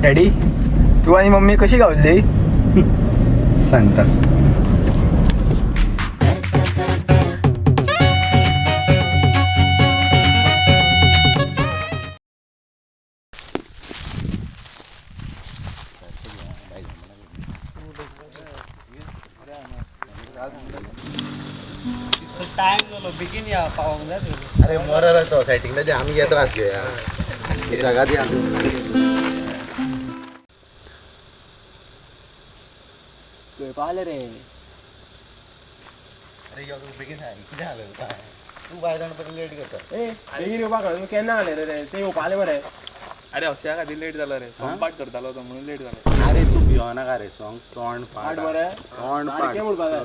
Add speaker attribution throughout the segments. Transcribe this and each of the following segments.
Speaker 1: Daddy तू आणि mummy कशी गावली
Speaker 2: सांगता
Speaker 3: टाइम झालो बेगीन या पावंक जाय
Speaker 2: अरे मरर तो सेटिंगला जे आम्ही येत राहतो या ही सगळ्यात या
Speaker 3: पाहिले रे
Speaker 2: अरे यो तू बेगीन सांग किती झालं काय तू बाय जाण पण लेट करता
Speaker 3: ए बेगीन येवपा कळ केन्ना आले रे ते येवपाले मरे
Speaker 1: अरे अशा खातीर लेट जालो रे पाठ करतालो तो म्हणून लेट जालो
Speaker 2: अरे तू भिवना का रे सॉंग तोंड
Speaker 3: पाठ
Speaker 2: पाड
Speaker 3: मरे
Speaker 2: तोंड
Speaker 3: पाठ
Speaker 2: पाड
Speaker 3: के म्हणपा जाय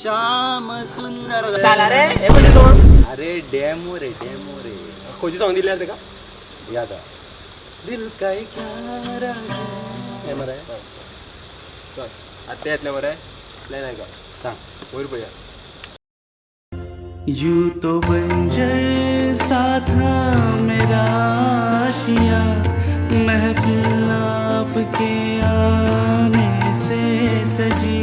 Speaker 2: श्याम सुंदर
Speaker 3: चाला रे हे पण सॉंग
Speaker 2: अरे डेमो रे
Speaker 3: खोजी सॉंग दिले ते का
Speaker 2: याद आ दिल का क्या हे मरे
Speaker 3: चल आता येतले मरे नाही नाही का
Speaker 2: सांग
Speaker 3: वयर पया
Speaker 4: यूं तो बंजर सा था मेरा आशिया महफिल आपके आने से सजी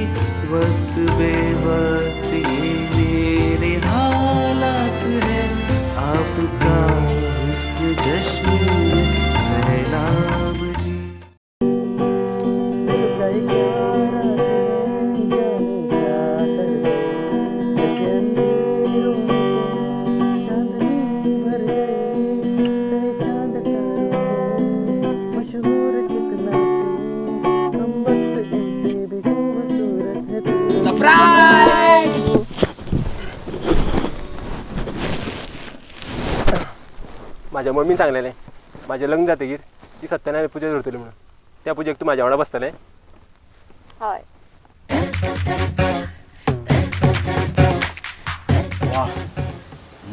Speaker 4: वक्त बेवक्त ये मेरे हालात है आपका हुस्न जश्न सैलाब जी
Speaker 3: माझ्या मम्मीन सांगलेले माझे लग्न जातकीर ती सत्यनारायण पूजा धरतली म्हणून त्या पूजेक तू माझ्या वांगडा बसतले
Speaker 5: हय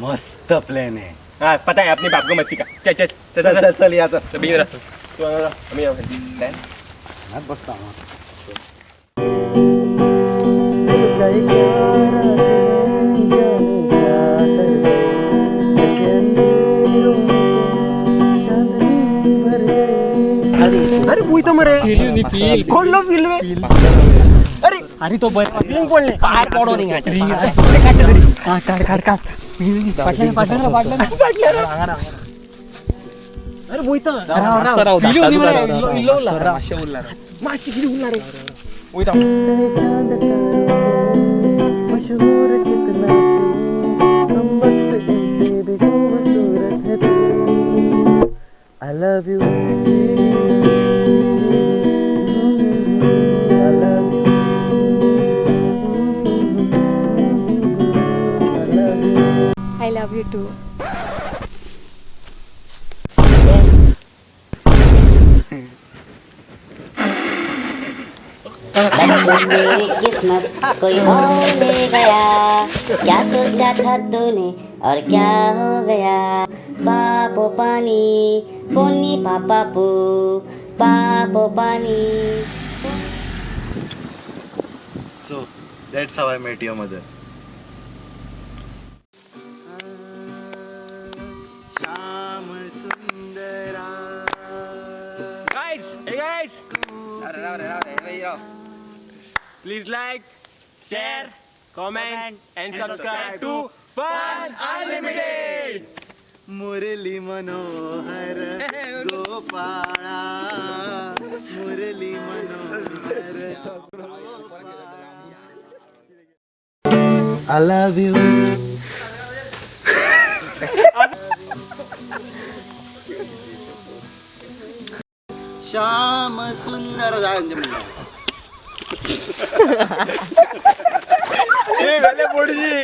Speaker 2: मस्त प्लॅन आहे
Speaker 3: हाँ पता है अपनी बाप को मस्ती का चल चल चल
Speaker 2: चल चल चल याचा
Speaker 3: चल बेगीन रास्ता तू आम्ही येऊ
Speaker 2: बसता
Speaker 3: अरे वही तो मरे फील कौन लो फील रे अरे
Speaker 5: अरे तो बरं
Speaker 3: रिंग पडले
Speaker 5: पार पडो रिंग काट तरी काट पाटलं
Speaker 3: अरे वही तो माशी किती उरला रे वही तो
Speaker 4: I love you.
Speaker 5: I love you too.
Speaker 6: बचपन मेरी किस्मत कोई और ले गया क्या सोचा था तूने और क्या हो गया पापो पानी पोनी पापा पू पापो पानी
Speaker 2: So that's how I met your mother. Shyam Sundara
Speaker 3: guys hey guys please like share comment and subscribe to Fun Unlimited
Speaker 2: Murli Manohar Gopala Murli Manohar I love you. Shyam सुंदर जायचे म्हणलं
Speaker 3: ए गले पोडी